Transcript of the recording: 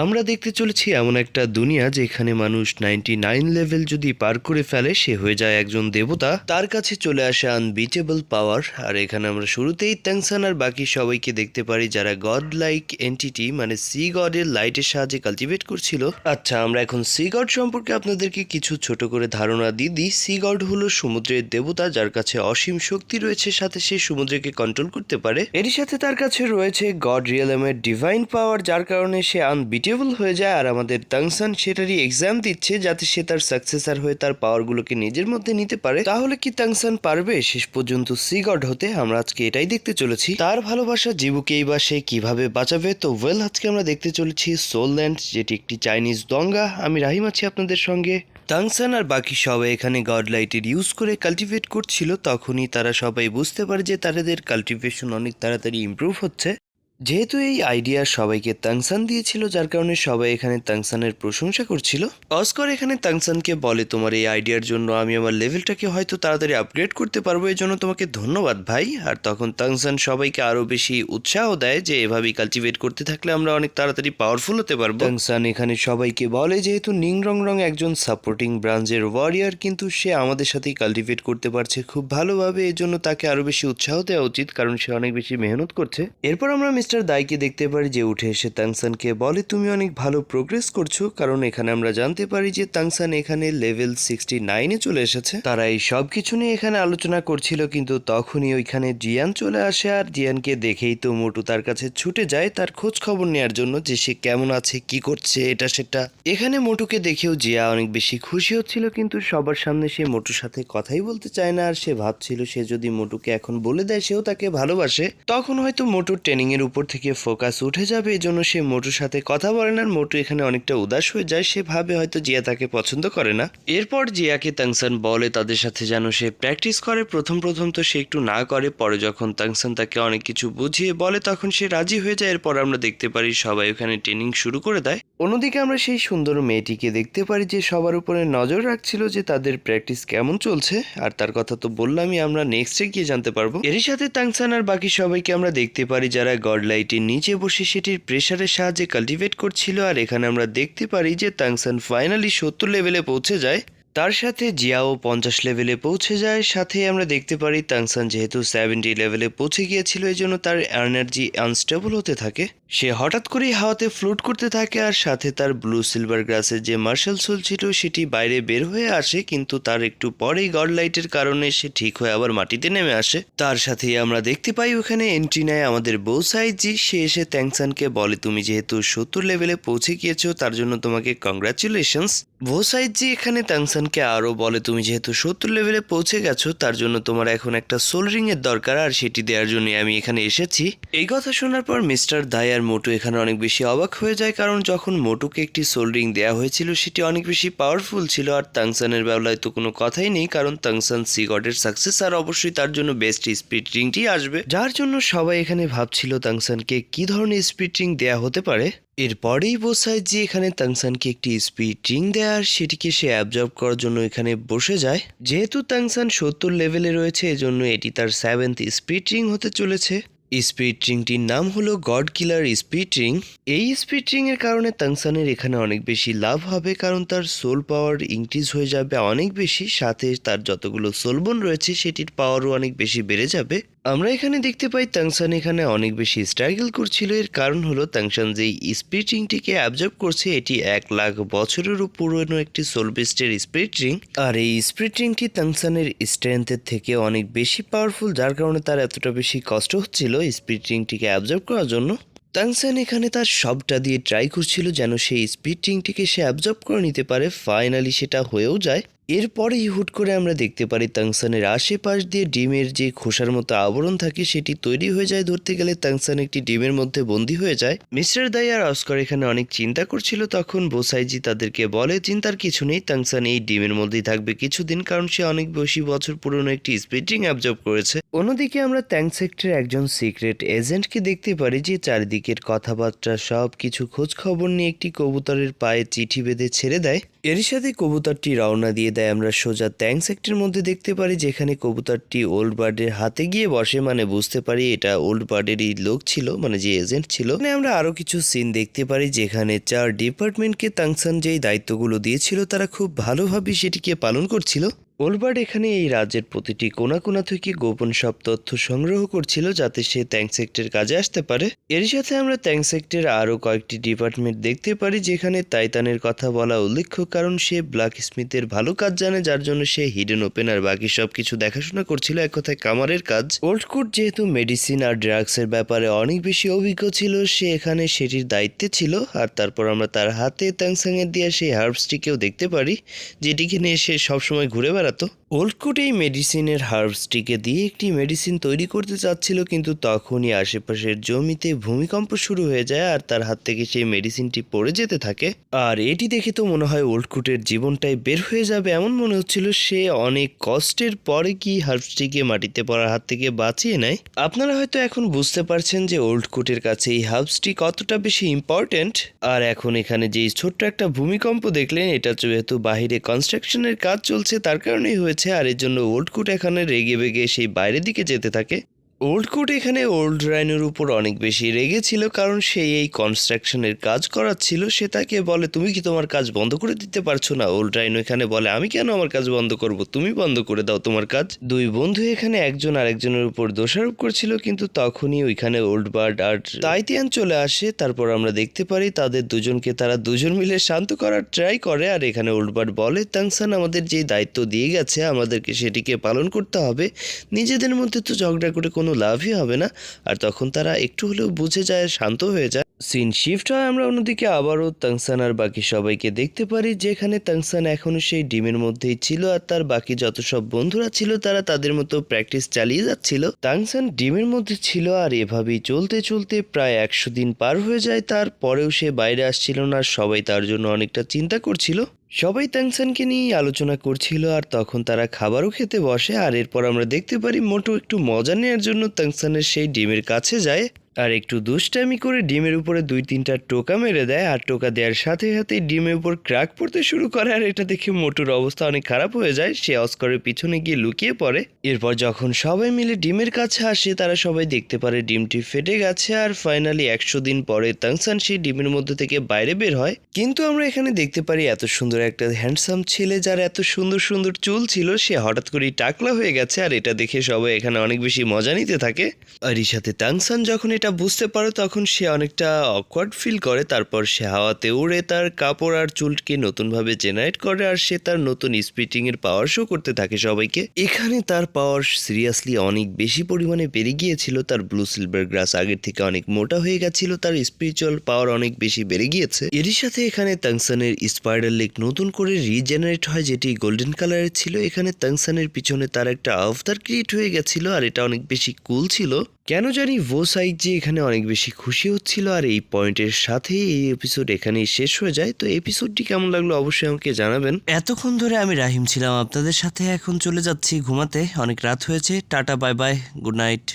আমরা দেখতে চলেছি এমন একটা দুনিয়া যেখানে মানুষ 99 লেভেল যদি পার করে ফেলে সে হয়ে যায় একজন দেবতা, তার কাছে চলে আসে আনবিটেবল পাওয়ার। আর এখানে আমরা শুরুতেই ট্যাংসান আর বাকি সবাইকে দেখতে পারি যারা গড লাইক এন্টিটি মানে সি গডের লাইটের সাহায্যে কালটিভেট করছিল। আচ্ছা, আমরা এখন সি গড সম্পর্কে আপনাদেরকে কিছু ছোট করে ধারণা দিয়ে দিই। সি গড হলো সমুদ্রের দেবতা যার কাছে অসীম শক্তি রয়েছে, সাথে সে সমুদ্রকে কন্ট্রোল করতে পারে। এরই সাথে তার কাছে রয়েছে গড রিয়েলমের ডিভাইন পাওয়ার, যার কারণে সে আনবিটেবল হয়ে যায়। আর আমাদের ট্যাংসান সেটারই এক্সাম দিচ্ছে যাতে সে তার সাকসেসর হয়ে তার পাওয়ারগুলোকে নিজের মধ্যে নিতে পারে। তাহলে কি ট্যাংসান পারবে শেষ পর্যন্ত সি গড হতে? আমরা আজকে এটাই দেখতে চলেছি। তার ভালোবাসা জিবুকেই বা সে কিভাবে বাঁচাবে। তো আজকে আমরা দেখতে চলেছি সোল ল্যান্ড, যেটি একটি চাইনিজ দঙ্গা। আমি রাহিম আছি আপনাদের সঙ্গে। ট্যাংসান আর বাকি সবাই এখানে গড লাইটের ইউজ করে কাল্টিভেট করছিল। তখনই তারা সবাই বুঝতে পারে যে তাদের কাল্টিভেশন অনেক তাড়াতাড়ি ইমপ্রুভ হচ্ছে। যেহেতু এই আইডিয়া সবাইকে ট্যাংসান দিয়েছিল, যার কারণে সবাই এখানে ট্যাংসানের প্রশংসা করছিল। অস্কর এখানে ট্যাংসানকে বলে, তোমার এই আইডিয়ার জন্য আমি আমার লেভেলটাকে হয়তো তাড়াতাড়ি আপগ্রেড করতে পারবো, এই জন্য তোমাকে ধন্যবাদ ভাই। আর তখন ট্যাংসান সবাইকে আরো বেশি উৎসাহ দেয় যে এভাবেই কালটিভেট করতে থাকলে আমরা অনেক তাড়াতাড়ি পাওয়ারফুল হতে পারবো। ট্যাংসান এখানে সবাইকে বলে যেহেতু নিং রং রং একজন সাপোর্টিং ব্রাঞ্চের ওয়ারিয়ার, কিন্তু সে আমাদের সাথেই কালটিভেট করতে পারছে খুব ভালোভাবে, এই জন্য তাকে আরো বেশি উৎসাহ দেওয়া উচিত, কারণ সে অনেক বেশি মেহনত করছে। এরপর আমরা মিস্টার দাইকে দেখতে পারি যে উঠে এসে ট্যাংসানকে বলে তুমি অনেক ভালো প্রোগ্রেস করছো, কারণ এখানে আমরা জানতে পারি যে ট্যাংসান এখানে লেভেল 69-এ চলে এসেছে। তারা এই সব কিছু নিয়ে এখানে আলোচনা করছিল, কিন্তু তখনই ওইখানে জিয়ান চলে আসে। আর জিয়ানকে দেখেই তো মোটু তার কাছে ছুটে যায় তার খোঁজ খবর নেওয়ার জন্য যে সে কেমন আছে, কি করছে, এটা সেটা। এখানে মোটুকে দেখেও জিয়া অনেক বেশি খুশি হচ্ছিল, কিন্তু সবার সামনে সে মোটুর সাথে কথাই বলতে চায় না। আর সে ভাবছিল সে যদি মোটুকে এখন বলে দেয় সেও তাকে ভালোবাসে, তখন হয়তো মোটুর ট্রেনিং এর উপর থেকে ফোকাস উঠে যাবে, এই জন্য সে মোটুর সাথে কথা বলে না। মোটু এখানে অনেকটা উদাস হয়ে যায়, সে ভাবে হয়তো জিয়া তাকে পছন্দ করে না। এরপর জিয়াকে ট্যাংসান বলে তাদের সাথে যেন সে প্র্যাকটিস করে। প্রথম তো সে একটু না করে, পরে যখন ট্যাংসান তাকে অনেক কিছু বুঝিয়ে বলে তখন সে রাজি হয়ে যায়। এরপর আমরা দেখতে পারি সবাই ওখানে ট্রেনিং শুরু করে দেয়। অন্যদিকে আমরা সেই সুন্দর মেয়েটিকে দেখতে পারি যে সবার উপরে নজর রাখছিল যে তাদের প্র্যাকটিস কেমন চলছে। আর তার কথা তো বললামই, আমরা নেক্সটে গিয়ে জানতে পারবো। এরই সাথে ট্যাংসান আর বাকি সবাইকে আমরা দেখতে পারি যারা গড লাইটের নিচে বসে সেটির প্রেসারের সাহায্যে কাল্টিভেট করছিল। আর এখানে আমরা দেখতে পারি যে ট্যাংসান ফাইনালি 70 লেভেলে পৌঁছে যায়, তার সাথে জিয়াও 50 লেভেলে পৌঁছে যায়। সাথে আমরা দেখতে পারি ট্যাংসান যেহেতু 70 লেভেলে পৌঁছে গিয়েছিল, এই জন্য তার এনার্জি আনস্টেবল হতে থাকে। সে হঠাৎ করেই হাওয়াতে ফ্লোট করতে থাকে, আর সাথে তার ব্লু সিলভার গ্রাসের যে মার্শাল সোল ছিল সেটি বাইরে বের হয়ে আসে, কিন্তু তার একটু পরেই গড লাইটের কারণে সে ঠিক হয়ে আবার মাটিতে নেমে আসে। তার সাথেই আমরা দেখতে পাই ওখানে এন্ট্রি নেয় আমাদের বৌসাইজি। সে এসে ট্যাংসানকে বলে তুমি যেহেতু 70 লেভেলে পৌঁছে গিয়েছো তার জন্য তোমাকে কংগ্রাচুলেশনস। বৌসাইজি এখানে ট্যাংসানকে আরও বলে তুমি যেহেতু 70 লেভেলে পৌঁছে গেছো তার জন্য তোমার এখন একটা সোল রিং এর দরকার, আর সেটি দেওয়ার জন্য আমি এখানে এসেছি। এই কথা শোনার পর মিস্টার দাই আর মোটু এখানে অনেক বেশি অবাক হয়ে যায়, কারণ যখন মোটুকে একটি সোল রিং দেওয়া হয়েছিল সেটি অনেক বেশি পাওয়ারফুল ছিল। আর ট্যাংসানের বেলায় তো কোনো কথাই নেই, কারণ ট্যাংসান সি গডের সাকসেস, আর অবশ্যই তার জন্য বেস্ট স্পিড রিংটি আসবে। যার জন্য সবাই এখানে ভাবছিল ট্যাংসানকে কি ধরনের স্পিড রিং দেওয়া হতে পারে। এরপরেই বোসাইজি এখানে ট্যাংসানকে একটি স্পিড রিং দেয়, আর সেটিকে সে অ্যাবজর্ব করার জন্য এখানে বসে যায়। যেহেতু ট্যাংসান 70 লেভেলে রয়েছে এজন্য এটি তার 7th স্পিড রিং হতে চলেছে। স্পিড রিংটির নাম হলো গড কিলার স্পিড রিং। এই স্পিড রিং এর কারণে ট্যাংসানের এখানে অনেক বেশি লাভ হবে, কারণ তার সোল পাওয়ার ইনক্রিজ হয়ে যাবে অনেক বেশি, সাথে তার যতগুলো সোলবোন রয়েছে সেটির পাওয়ারও অনেক বেশি বেড়ে যাবে। আমরা এখানে দেখতে পাই ট্যাংসান এখানে অনেক বেশি স্ট্রাগল করছিল। এর কারণ হলো ট্যাংসান যেই স্পিড রিংটিকে অ্যাবজর্ব করছে এটি 1 লাখ বছরেরও পুরনো একটি সোল বেস্টের স্পিড রিং, আর এই স্পিড রিংটি ট্যাংসানের স্ট্রেংথের থেকে অনেক বেশি পাওয়ারফুল, যার কারণে তার এতটা বেশি কষ্ট হচ্ছিল স্পিড রিংটিকে অ্যাবজর্ব করার জন্য। ট্যাংসান এখানে তার সবটা দিয়ে ট্রাই করছিল যেন সেই স্পিড রিংটিকে সে অ্যাবজর্ব করে নিতে পারে। ফাইনালি সেটা হয়েও যায়। এরপরেই হুট করে আমরা দেখতে পারি ট্যাংসানের আশেপাশ দিয়ে ডিমের যে খোসার মতো আবরণ থাকে সেটি তৈরি হয়ে যায়। ধরতে গেলে ট্যাংসান একটি ডিমের মধ্যে বন্দী হয়ে যায়। মিস্টার দাই আর অস্কার এখানে অনেক চিন্তা করছিল, তখন বোসাইজি তাদেরকে বলে চিন্তার কিছু নেই, ট্যাংসান এই ডিমের মধ্যেই থাকবে কিছুদিন, কারণ সে অনেক বেশি বছর পুরনো একটি স্পিড রিং অ্যাবজর্ব করেছে। অন্যদিকে আমরা ট্যাঙ্ক সেক্টরের একজন সিক্রেট এজেন্টকে দেখতে পারি যে চারিদিকের কথাবার্তা সব কিছু খোঁজ খবর নিয়ে একটি কবুতরের পায়ে চিঠি বেঁধে ছেড়ে দেয়। এরই সাথে কবুতরটি রওনা দিয়ে দেয়। আমরা সোজা ট্যাঙ্ক সেক্টরের মধ্যে দেখতে পারি, যেখানে কবুতরটি ওল্ড বার্ডের হাতে গিয়ে বসে, মানে বুঝতে পারি এটা ওল্ড বার্ডেরই লোক ছিল, মানে যে এজেন্ট ছিল। মানে আমরা আরো কিছু সিন দেখতে পারি, যেখানে 4 ডিপার্টমেন্টকে তাংসান যেই দায়িত্বগুলো দিয়েছিল তারা খুব ভালোভাবে সেটিকে পালন করছিল। ওলবার্ড এখানে এই রাজ্যের প্রতিটি কোণা কোণা থেকে গোপন সব তথ্য সংগ্রহ করছিল, যাতে সে ট্যাঙ্ক সেক্টরের কাজে আসতে পারে। এর সাথে আমরা ট্যাঙ্ক সেক্টরের আরও কয়েকটি ডিপার্টমেন্ট দেখতে পারি, যেখানে টাইটানের কথা বলা উল্লেখ্য, কারণ সে ব্ল্যাক স্মিথের ভালো কাজ জানে, যার জন্য সে হিডেন ওপেন আর বাকি সব কিছু দেখাশোনা করছিল, এক কথায় কামারের কাজ। ওল্ডকুট যেহেতু মেডিসিন আর ড্রাগসের ব্যাপারে অনেক বেশি অভিজ্ঞ ছিল, সে এখানে সেটির দায়িত্বে ছিল। আর তারপর আমরা তার হাতে তাংসাংয়ের দিয়ে সেই হার্বসটিকেও দেখতে পারি, যেটিকে নিয়ে সে সবসময় ঘুরে বেড়াতো। ওল্ডকুট এই মেডিসিনের হার্বসটিকে দিয়ে একটি মেডিসিন তৈরি করতে চাচ্ছিল, কিন্তু তখনই আশেপাশের জমিতে ভূমিকম্প শুরু হয়ে যায় আর তার হাত থেকে সেই মেডিসিনটি পড়ে যেতে থাকে। আর এটি দেখে তো মনে হয় ওল্ডকুটের জীবনটাই বের হয়ে যাবে, এমন মনে হচ্ছিল। সে অনেক কষ্টের পরে কি হার্বসটিকে মাটিতে পড়ার হাত থেকে বাঁচিয়ে নেয়। আপনারা হয়তো এখন বুঝতে পারছেন যে ওল্ডকুটের কাছে এই হার্বসটি কতটা বেশি ইম্পর্টেন্ট। আর এখন এখানে যে ছোট্ট একটা ভূমিকম্প দেখলেন, এটা যেহেতু বাহিরে কনস্ট্রাকশনের কাজ চলছে তার কারণেই হয়েছে, আর এর জন্য ওল্ডকুট এখানে রেগে বেগে সেই বাইরের দিকে যেতে থাকে। ওল্ডকুট এখানে ওল্ড রাইনোর উপর অনেক বেশি রেগেছিল, কারণ সে এই কনস্ট্রাকশনের কাজ করাচ্ছিল। সে তাকে বলে, তুমি কি তোমার কাজ বন্ধ করে দিতে পারছো না? ওল্ড রাইনো এখানে বলে, আমি কেন আমার কাজ বন্ধ করব, তুমি বন্ধ করে দাও তোমার কাজ। দুই বন্ধু এখানে একজন আরেকজনের উপর দোষারোপ করছিল, কিন্তু তখনই ওইখানে ওল্ড বার্ড আর টাইটিয়ান চলে আসে। তারপর আমরা দেখতে পারি তাদের দুজনকে তারা দুজন মিলে শান্ত করার ট্রাই করে। আর এখানে ওল্ড বার্ড বলে, তাংসান আমাদের যে দায়িত্ব দিয়ে গেছে আমাদেরকে সেটিকে পালন করতে হবে, নিজেদের মধ্যে তো ঝগড়া করে কোনো লাভই হবে না। আর তখন তারা একটু হলেও বুঝে যায়, শান্ত হয়ে যায়। সিন শিফট হয়, আমরা অন্যদিকে আবারও তাংসান আর বাকি সবাইকে দেখতে পারি, যেখানে তাংসান এখনো সেই ডিমের মধ্যেই ছিল আর তার বাকি যত সব বন্ধুরা ছিল তারা তাদের মতো প্র্যাকটিস চালিয়ে যাচ্ছিল। তাংসান ডিমের মধ্যে ছিল আর এভাবেই চলতে চলতে প্রায় 100 দিন পার হয়ে যায়। তারপরেও সে বাইরে আসছিল না, সবাই তার জন্য অনেকটা চিন্তা করছিল। সবাই তাংসানকে নিয়ে আলোচনা করছিল আর তখন তারা খাবারও খেতে বসে। আর এরপর আমরা দেখতে পারি মোটো একটু মজা নেওয়ার জন্য তাংসানের সেই ডিমের কাছে যায় আর একটু দুষ্টামি করে ডিমের উপরে 2-3টা টোকা মেরে দেয়। আর টোকা দেওয়ার সাথে সাথে ডিমের উপর ক্র্যাক পড়তে শুরু করে, আর এটা দেখে মোটুর অবস্থা অনেক খারাপ হয়ে যায়। সে অস্কারের পিছনে গিয়ে লুকিয়ে পড়ে। এরপর যখন সবাই মিলে ডিমের কাছে আসে, তারা সবাই দেখতে পারে ডিমটি ফেটে গেছে। আর ফাইনালি 100 দিন পরে তাংসান সেই ডিমের মধ্যে থেকে বাইরে বের হয়। কিন্তু আমরা এখানে দেখতে পারি এত সুন্দর একটা হ্যান্ডসাম ছেলে, যার এত সুন্দর সুন্দর চুল ছিল, সে হঠাৎ করেই টাকলা হয়ে গেছে। আর এটা দেখে সবাই এখানে অনেক বেশি মজা নিতে থাকে। আর এর সাথে তাংসান যখন এটা বুঝতে পারে তখন সে অনেকটা অকওয়ার্ড ফিল করে। তারপর সে হাওয়াতে উড়ে তার কাপড় আর চুলকে নতুনভাবে জেনারেট করে আর সে তার নতুন স্পিটিং এর পাওয়ার শো করতে থাকে সবাইকে। এখানে তার পাওয়ার সিরিয়াসলি অনেক বেশি পরিমাণে বেড়ে গিয়েছিল। তার ব্লু সিলভার গ্রাস আগের থেকে অনেক মোটা হয়ে গেছিল, তার স্পিরিচুয়াল পাওয়ার অনেক বেশি বেড়ে গিয়েছে। এরই সাথে এখানে তাংসানের স্পাইডার লেগ নতুন করে রিজেনারেট হয়, যেটি গোল্ডেন কালারের ছিল। এখানে তাংসানের পিছনে তার একটা আভতার ক্রিয়েট হয়ে গেছিল আর এটা অনেক বেশি কুল ছিল। কেন জানি ভোসাইক যে এখানে অনেক বেশি খুশি হচ্ছিল। আর এই পয়েন্টের সাথে এই এপিসোড এখানেই শেষ হয়ে যায়। তো এপিসোডটি কেমন লাগলো অবশ্যই আমাকে জানাবেন। এতক্ষণ ধরে আমি রাহিম ছিলাম আপনাদের সাথে, এখন চলে যাচ্ছি ঘুমাতে, অনেক রাত হয়েছে। Tata, bye bye, good night.